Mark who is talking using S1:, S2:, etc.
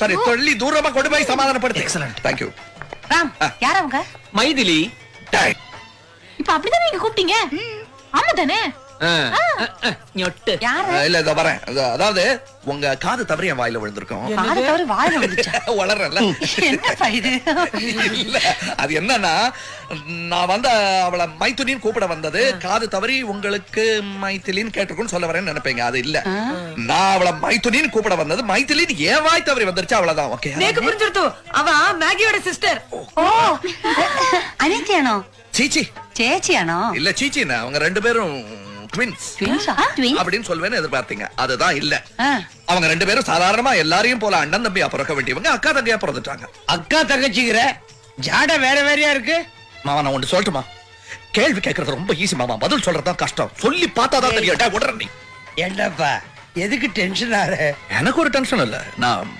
S1: சரி தொள்ளி தூரமா கொண்டு போய் சமாதானப்படுத்து. Excellent, thank you.
S2: ராம், யார் அவங்க?
S3: மைதிலி.
S2: இப்ப அப்படிதானே நீங்க கூப்பிட்டீங்க? ஆமா தானே?
S3: ஞொட்டு.
S2: யாரு?
S1: இல்ல இதோ வரேன். அதாவது உங்க காது தவறி என் வாயில விழுந்திருக்கும்.
S2: காது தவறி வாயில விழுந்துச்சா?
S1: வளரல.
S2: என்னப்பா இது?
S1: இல்ல அது என்னன்னா, நான் வந்த அவளை மைத்துனின்னு கூப்பிட வந்தது காது தவறி உங்களுக்கு மைத்திலின்னு கேட்டிருக்குன்னு சொல்ல வரேன்னு நினைப்பீங்க. அது இல்ல, நான் அவளை மைத்துனின்னு கூப்பிட வந்தது மைத்திலின்னு ஏன் வாய் தவறி வந்துருச்சு அவ்வளவுதான். ஓகே,
S4: நேக்கு புரிஞ்சிருத்து. அவ மேகியோட சிஸ்டர்.
S2: ஓ, அனித்தியானோ?
S1: சீச்சி
S2: சேச்சியானோ?
S1: இல்ல சீச்சின்னா அவங்க ரெண்டு பேரும் ட்வின்ஸ்
S2: ட்வின்ஸா? ட்வின்ஸ்
S1: அப்படின்னு சொல்வேன்னு எதிர்பார்த்தீங்க. அதுதான் இல்ல. அவங்க ரெண்டு பேரும் சாதாரணமா எல்லாரையும் போல அண்ணன் தம்பியா பிறக்க வேண்டியவங்க அக்கா தங்கையா பிறந்துட்டாங்க.
S3: அக்கா தங்கச்சிக்கிற ஜாட வேற வேறையா இருக்கு.
S1: மாமா நான் ஒன்று சொல்லட்டுமா? கேள்வி கேட்கறது ரொம்ப ஈஸி மாமா, பதில் சொல்றதுதான் கஷ்டம். சொல்லி பார்த்தாதான் தெரியும். உடனே நீ
S3: என்னப்பா எதுக்கு டென்ஷன் ஆற?
S1: எனக்கு ஒரு டென்ஷன் இல்ல. நான்